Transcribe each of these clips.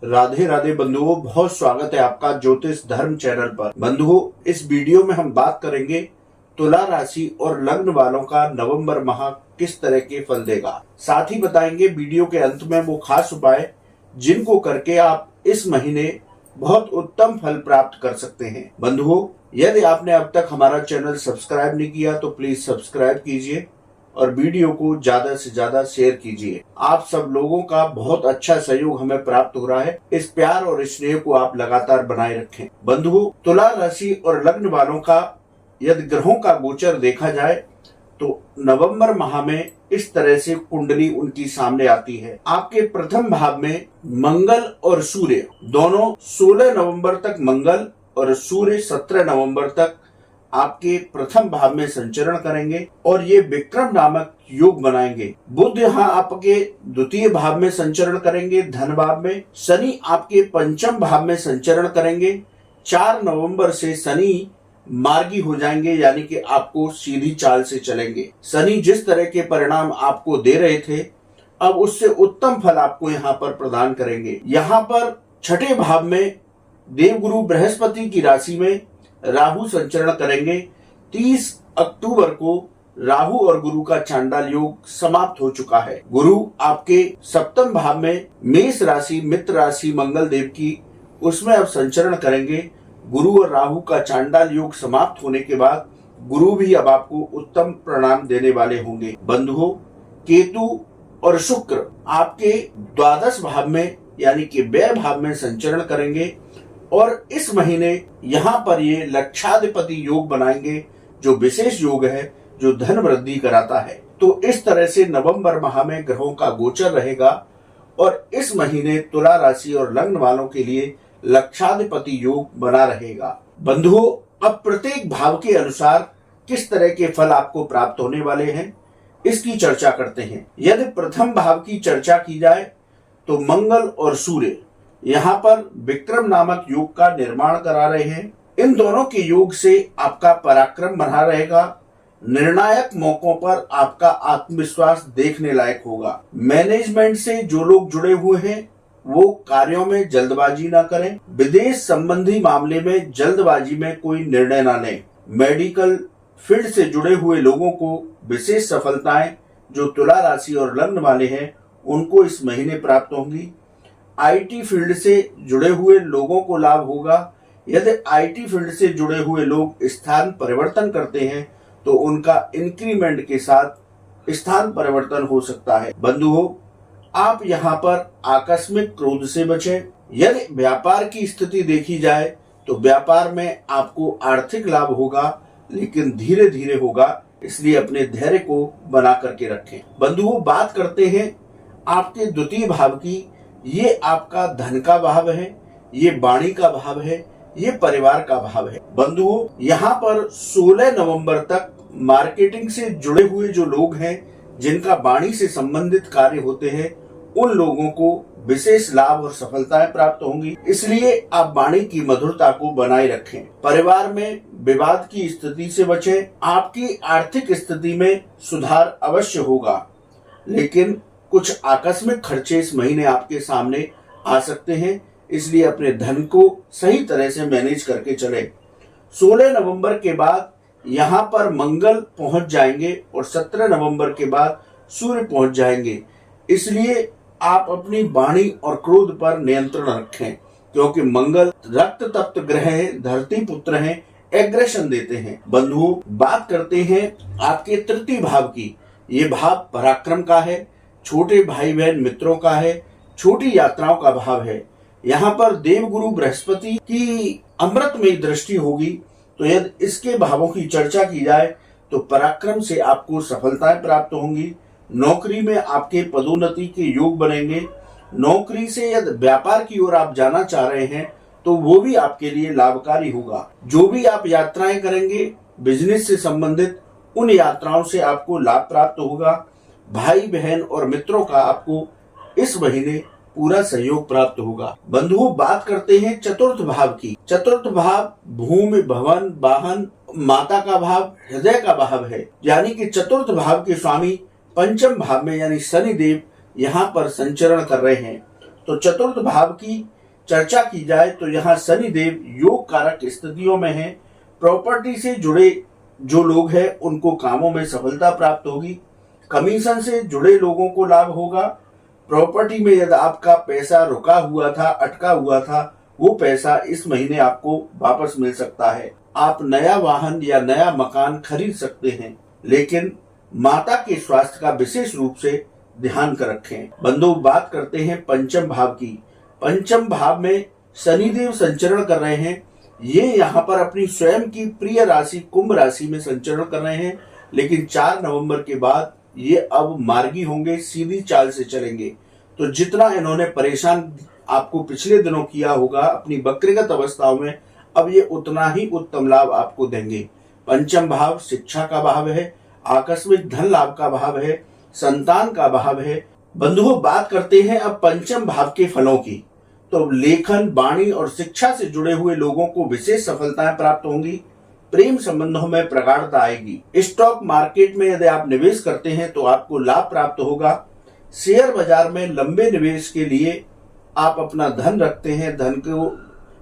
राधे राधे बंधुओं, बहुत स्वागत है आपका ज्योतिष धर्म चैनल पर। बंधुओं, इस वीडियो में हम बात करेंगे तुला राशि और लग्न वालों का नवंबर माह किस तरह के फल देगा। साथ ही बताएंगे वीडियो के अंत में वो खास उपाय जिनको करके आप इस महीने बहुत उत्तम फल प्राप्त कर सकते हैं। बंधुओं, यदि आपने अब तक हमारा चैनल सब्सक्राइब नहीं किया तो प्लीज सब्सक्राइब कीजिए और वीडियो को ज्यादा से ज्यादा शेयर कीजिए। आप सब लोगों का बहुत अच्छा सहयोग हमें प्राप्त हो रहा है। इस प्यार और स्नेह को आप लगातार बनाए रखें। बंधुओं, तुला राशि और लग्न वालों का यदि ग्रहों का गोचर देखा जाए तो नवंबर माह में इस तरह से कुंडली उनकी सामने आती है। आपके प्रथम भाव में मंगल और सूर्य दोनों 16 नवंबर तक मंगल और सूर्य 17 नवंबर तक आपके प्रथम भाव में संचरण करेंगे और ये विक्रम नामक योग बनाएंगे। बुध यहाँ आपके द्वितीय भाव में संचरण करेंगे, धन भाव में। शनि आपके पंचम भाव में संचरण करेंगे। 4 नवंबर से शनि मार्गी हो जाएंगे, यानी कि आपको सीधी चाल से चलेंगे। शनि जिस तरह के परिणाम आपको दे रहे थे, अब उससे उत्तम फल आपको यहाँ पर प्रदान करेंगे। यहाँ पर छठे भाव में देवगुरु बृहस्पति की राशि में राहु संचरण करेंगे। 30 अक्टूबर को राहु और गुरु का चांडाल योग समाप्त हो चुका है। गुरु आपके सप्तम भाव में मेष राशि मित्र राशि मंगल देव की, उसमें अब संचरण करेंगे। गुरु और राहु का चांडाल योग समाप्त होने के बाद गुरु भी अब आपको उत्तम परिणाम देने वाले होंगे। बंधुओं, केतु और शुक्र आपके द्वादश भाव में यानी कि व्यय भाव में संचरण करेंगे और इस महीने यहाँ पर ये लक्षाधिपति योग बनाएंगे, जो विशेष योग है, जो धन वृद्धि कराता है। तो इस तरह से नवंबर माह में ग्रहों का गोचर रहेगा और इस महीने तुला राशि और लग्न वालों के लिए लक्षाधिपति योग बना रहेगा। बंधुओं, अब प्रत्येक भाव के अनुसार किस तरह के फल आपको प्राप्त होने वाले हैं, इसकी चर्चा करते हैं। यदि प्रथम भाव की चर्चा की जाए तो मंगल और सूर्य यहाँ पर विक्रम नामक योग का निर्माण करा रहे हैं। इन दोनों के योग से आपका पराक्रम बना रहेगा। निर्णायक मौकों पर आपका आत्मविश्वास देखने लायक होगा। मैनेजमेंट से जो लोग जुड़े हुए हैं वो कार्यों में जल्दबाजी ना करें। विदेश संबंधी मामले में जल्दबाजी में कोई निर्णय ना लें। मेडिकल फील्ड से जुड़े हुए लोगों को विशेष सफलताएं जो तुला राशि और लग्न वाले हैं उनको इस महीने प्राप्त होंगी। आईटी फील्ड से जुड़े हुए लोगों को लाभ होगा। यदि आईटी फील्ड से जुड़े हुए लोग स्थान परिवर्तन करते हैं तो उनका इंक्रीमेंट के साथ स्थान परिवर्तन हो सकता है। बंधुओं, आप यहाँ पर आकस्मिक क्रोध से बचें। यदि व्यापार की स्थिति देखी जाए तो व्यापार में आपको आर्थिक लाभ होगा, लेकिन धीरे धीरे होगा, इसलिए अपने धैर्य को बना करके रखें। बंधुओं, बात करते हैं आपके द्वितीय भाव की। ये आपका धन का भाव है, ये वाणी का भाव है, ये परिवार का भाव है। बंधुओं, यहाँ पर 16 नवंबर तक मार्केटिंग से जुड़े हुए जो लोग हैं, जिनका वाणी से संबंधित कार्य होते हैं, उन लोगों को विशेष लाभ और सफलताएं प्राप्त होंगी। इसलिए आप वाणी की मधुरता को बनाए रखें। परिवार में विवाद की स्थिति से बचें। आपकी आर्थिक स्थिति में सुधार अवश्य होगा, लेकिन कुछ आकस्मिक खर्चे इस महीने आपके सामने आ सकते हैं, इसलिए अपने धन को सही तरह से मैनेज करके चले। 16 नवंबर के बाद यहाँ पर मंगल पहुंच जाएंगे और 17 नवंबर के बाद सूर्य पहुंच जाएंगे। इसलिए आप अपनी वाणी और क्रोध पर नियंत्रण रखें, क्योंकि मंगल रक्त तप्त ग्रह है, धरती पुत्र हैं, एग्रेशन देते हैं। बंधुओं, बात करते हैं आपके तृतीय भाव की। ये भाव पराक्रम का है, छोटे भाई बहन मित्रों का है, छोटी यात्राओं का भाव है। यहाँ पर देवगुरु बृहस्पति की अमृतमयी दृष्टि होगी। तो यदि इसके भावों की चर्चा की जाए तो पराक्रम से आपको सफलताएं प्राप्त होंगी। नौकरी में आपके पदोन्नति के योग बनेंगे। नौकरी से यदि व्यापार की ओर आप जाना चाह रहे हैं तो वो भी आपके लिए लाभकारी होगा। जो भी आप यात्राएं करेंगे बिजनेस से संबंधित, उन यात्राओं से आपको लाभ प्राप्त होगा। भाई बहन और मित्रों का आपको इस महीने पूरा सहयोग प्राप्त होगा। बंधुओं, बात करते हैं चतुर्थ भाव की। चतुर्थ भाव भूमि भवन वाहन माता का भाव, हृदय का भाव है, यानी कि चतुर्थ भाव के स्वामी पंचम भाव में यानी शनि देव यहाँ पर संचरण कर रहे हैं। तो चतुर्थ भाव की चर्चा की जाए तो यहाँ शनि देव योग कारक स्थितियों में है। प्रॉपर्टी से जुड़े जो लोग हैं उनको कामों में सफलता प्राप्त होगी। कमीशन से जुड़े लोगों को लाभ होगा। प्रॉपर्टी में यदि आपका पैसा रुका हुआ था, अटका हुआ था, वो पैसा इस महीने आपको वापस मिल सकता है। आप नया वाहन या नया मकान खरीद सकते हैं, लेकिन माता के स्वास्थ्य का विशेष रूप से ध्यान कर रखें। बंधु, बात करते हैं पंचम भाव की। पंचम भाव में शनिदेव संचरण कर रहे हैं। ये यहाँ पर अपनी स्वयं की प्रिय राशि कुंभ राशि में संचरण कर रहे हैं, लेकिन 4 नवंबर के बाद ये अब मार्गी होंगे, सीधी चाल से चलेंगे। तो जितना इन्होंने परेशान आपको पिछले दिनों किया होगा अपनी वक्रिगत अवस्थाओं में, अब ये उतना ही उत्तम लाभ आपको देंगे। पंचम भाव शिक्षा का भाव है, आकस्मिक धन लाभ का भाव है, संतान का भाव है। बंधुओं, बात करते हैं अब पंचम भाव के फलों की। तो लेखन, वाणी और शिक्षा से जुड़े हुए लोगों को विशेष सफलताएं प्राप्त होंगी। प्रेम संबंधों में प्रगाढ़ता आएगी। स्टॉक मार्केट में यदि आप निवेश करते हैं तो आपको लाभ प्राप्त होगा। शेयर बाजार में लंबे निवेश के लिए आप अपना धन रखते हैं, धन को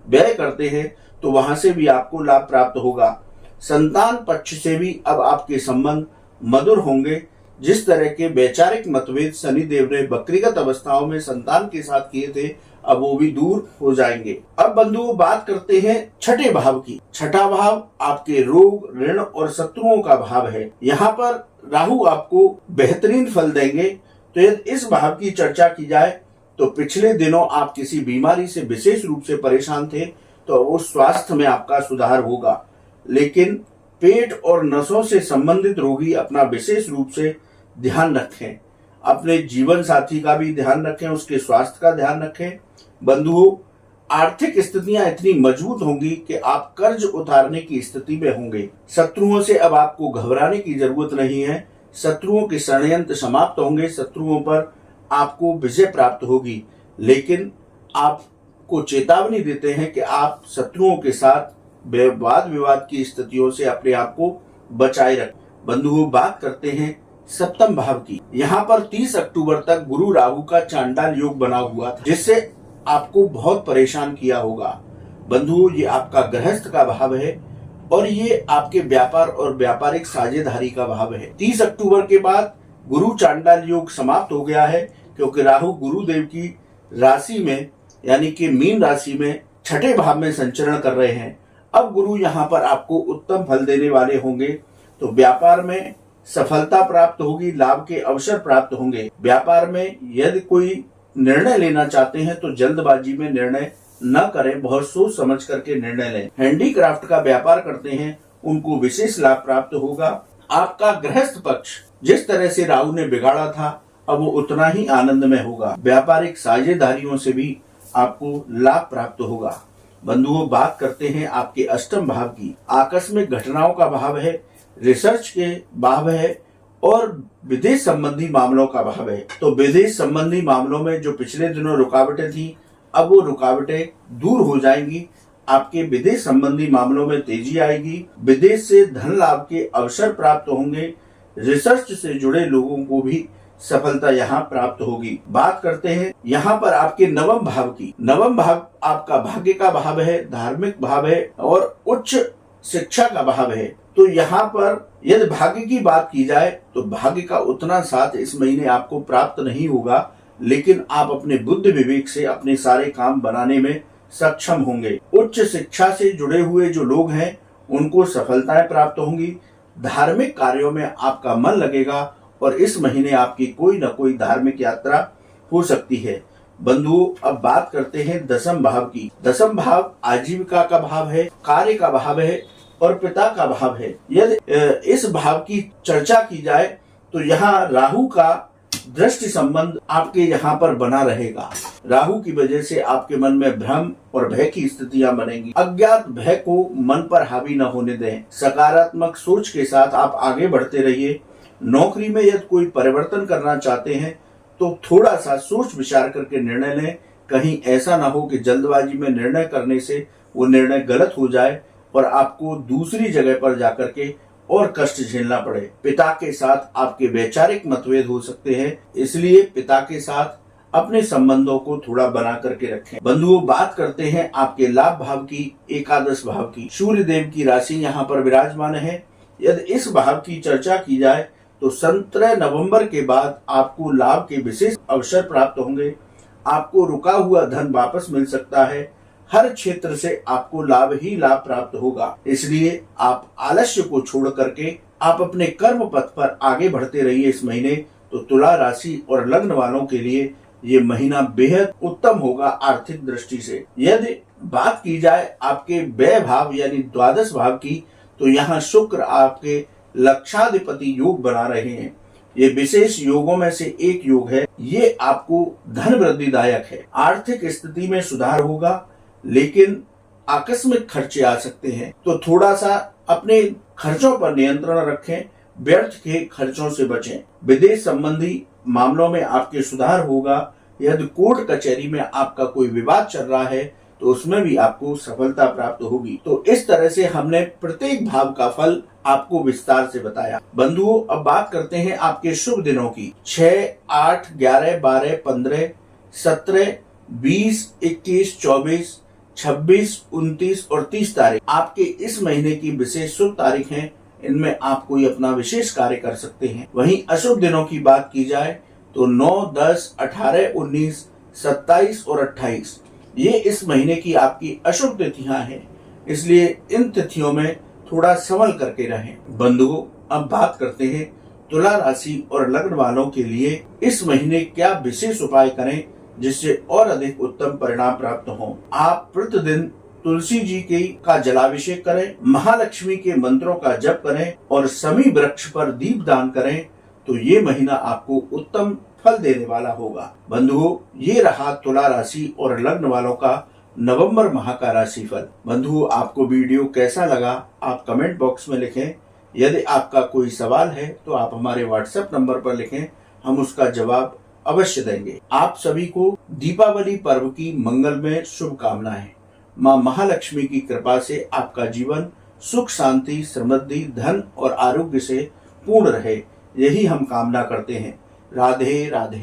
व्यय करते हैं, तो वहां से भी आपको लाभ प्राप्त होगा। संतान पक्ष से भी अब आपके संबंध मधुर होंगे। जिस तरह के वैचारिक मतभेद शनिदेव ने वक्रिगत अवस्थाओं में संतान के साथ किए थे, अब वो भी दूर हो जाएंगे। अब बंधुओं, बात करते हैं छठे भाव की। छठा भाव आपके रोग, ऋण और शत्रुओं का भाव है। यहाँ पर राहु आपको बेहतरीन फल देंगे। तो यदि इस भाव की चर्चा की जाए तो पिछले दिनों आप किसी बीमारी से विशेष रूप से परेशान थे, तो वो स्वास्थ्य में आपका सुधार होगा। लेकिन पेट और नसों से संबंधित रोगी अपना विशेष रूप से ध्यान रखें। अपने जीवन साथी का भी ध्यान रखें, उसके स्वास्थ्य का ध्यान रखें। बंधुओं, आर्थिक स्थितियां इतनी मजबूत होंगी कि आप कर्ज उतारने की स्थिति में होंगे। शत्रुओं से अब आपको घबराने की जरूरत नहीं है। शत्रुओं के षड्यंत्र समाप्त होंगे, शत्रुओं पर आपको विजय प्राप्त होगी। लेकिन आपको चेतावनी देते हैं कि आप शत्रुओं के साथ वाद विवाद की स्थितियों से अपने आप को बचाए रखें। बंधुओं, बात करते हैं सप्तम भाव की। यहाँ पर 30 अक्टूबर तक गुरु राहु का चांडाल योग बना हुआ था, जिससे आपको बहुत परेशान किया होगा। बंधुओं, ये आपका गृहस्थ का भाव है और ये आपके व्यापार और व्यापारिक साझेदारी का भाव है। 30 अक्टूबर के बाद गुरु चांडाल योग समाप्त हो गया है, क्योंकि राहु गुरुदेव की राशि में यानी कि मीन राशि में छठे भाव में संचरण कर रहे हैं। अब गुरु यहाँ पर आपको उत्तम फल देने वाले होंगे। तो व्यापार में सफलता प्राप्त होगी, लाभ के अवसर प्राप्त होंगे। व्यापार में यदि कोई निर्णय लेना चाहते हैं तो जल्दबाजी में निर्णय न करें, बहुत सोच समझ करके निर्णय लें। हैंडीक्राफ्ट का व्यापार करते हैं उनको विशेष लाभ प्राप्त होगा। आपका गृहस्थ पक्ष जिस तरह से राहु ने बिगाड़ा था, अब वो उतना ही आनंद में होगा। व्यापारिक साझेदारियों से भी आपको लाभ प्राप्त होगा। बंधुओं, बात करते हैं आपके अष्टम भाव की। आकस्मिक घटनाओं का भाव है, रिसर्च के भाव है और विदेश संबंधी मामलों का भाव है। तो विदेश संबंधी मामलों में जो पिछले दिनों रुकावटें थी, अब वो रुकावटें दूर हो जाएंगी। आपके विदेश संबंधी मामलों में तेजी आएगी। विदेश से धन लाभ के अवसर प्राप्त होंगे। रिसर्च से जुड़े लोगों को भी सफलता यहाँ प्राप्त होगी। बात करते हैं यहाँ पर आपके नवम भाव की। नवम भाव आपका भाग्य का भाव है, धार्मिक भाव है और उच्च शिक्षा का भाव है। तो यहाँ पर यदि भाग्य की बात की जाए तो भाग्य का उतना साथ इस महीने आपको प्राप्त नहीं होगा, लेकिन आप अपने बुद्धि विवेक से अपने सारे काम बनाने में सक्षम होंगे। उच्च शिक्षा से जुड़े हुए जो लोग हैं उनको सफलताएं प्राप्त होंगी। धार्मिक कार्यों में आपका मन लगेगा और इस महीने आपकी कोई न कोई धार्मिक यात्रा हो सकती है। बंधुओं, अब बात करते हैं दसम भाव की। दसम भाव आजीविका का भाव है, कार्य का भाव है और पिता का भाव है। यदि इस भाव की चर्चा की जाए तो यहाँ राहु का दृष्टि संबंध आपके यहाँ पर बना रहेगा। राहु की वजह से आपके मन में भ्रम और भय की स्थितियां बनेंगी। अज्ञात भय को मन पर हावी न होने दें। सकारात्मक सोच के साथ आप आगे बढ़ते रहिए। नौकरी में यदि कोई परिवर्तन करना चाहते हैं तो थोड़ा सा सोच विचार करके निर्णय लें। कहीं ऐसा ना हो कि जल्दबाजी में निर्णय करने से वो निर्णय गलत हो जाए और आपको दूसरी जगह पर जाकर के और कष्ट झेलना पड़े। पिता के साथ आपके वैचारिक मतभेद हो सकते हैं, इसलिए पिता के साथ अपने संबंधों को थोड़ा बना करके रखें। बंधुओं, बात करते हैं आपके लाभ भाव की, एकादश भाव की। सूर्य देव की राशि यहाँ पर विराजमान है। यदि इस भाव की चर्चा की जाए तो 17 नवंबर के बाद आपको लाभ के विशेष अवसर प्राप्त होंगे। आपको रुका हुआ धन वापस मिल सकता है। हर क्षेत्र से आपको लाभ ही लाभ प्राप्त होगा। इसलिए आप आलस्य को छोड़ करके आप अपने कर्म पथ पर आगे बढ़ते रहिए। इस महीने तो तुला राशि और लग्न वालों के लिए ये महीना बेहद उत्तम होगा आर्थिक दृष्टि से। यदि बात की जाए आपके व्यय भाव यानी द्वादश भाव की, तो यहाँ शुक्र आपके लक्षाधिपति योग बना रहे हैं। ये विशेष योगों में से एक योग है। ये आपको धन वृद्धिदायक है। आर्थिक स्थिति में सुधार होगा, लेकिन आकस्मिक खर्चे आ सकते हैं, तो थोड़ा सा अपने खर्चों पर नियंत्रण रखें। व्यर्थ के खर्चों से बचें। विदेश संबंधी मामलों में आपके सुधार होगा। यदि कोर्ट कचहरी में आपका कोई विवाद चल रहा है तो उसमें भी आपको सफलता प्राप्त होगी। तो इस तरह से हमने प्रत्येक भाव का फल आपको विस्तार से बताया। बंधुओं, अब बात करते हैं आपके शुभ दिनों की। 6, 8, 11, 12, 15, 17, 20, 21, 24, 26, 29 और 30 तारीख आपके इस महीने की विशेष शुभ तारीख हैं। इनमें आप कोई अपना विशेष कार्य कर सकते हैं। वहीं अशुभ दिनों की बात की जाए तो 9, 10, 18, 19, 27 और 28 ये इस महीने की आपकी अशुभ तिथियां हैं। इसलिए इन तिथियों में थोड़ा संभल करके रहें। बंधुओं, अब बात करते हैं तुला राशि और लग्न वालों के लिए इस महीने क्या विशेष उपाय करें जिससे और अधिक उत्तम परिणाम प्राप्त हो। आप प्रतिदिन तुलसी जी का जलाभिषेक करें, महालक्ष्मी के मंत्रों का जप करें और समी वृक्ष पर दीप दान करें, तो ये महीना आपको उत्तम फल देने वाला होगा। बंधुओं, ये रहा तुला राशि और लग्न वालों का नवंबर माह का राशिफल। बंधुओं, आपको वीडियो कैसा लगा आप कमेंट बॉक्स में लिखें। यदि आपका कोई सवाल है तो आप हमारे व्हाट्सएप नंबर पर लिखें, हम उसका जवाब अवश्य देंगे। आप सभी को दीपावली पर्व की मंगलमय शुभकामनाएं। माँ महालक्ष्मी की कृपा से आपका जीवन सुख, शांति, समृद्धि, धन और आरोग्य से पूर्ण रहे, यही हम कामना करते हैं। राधे राधे।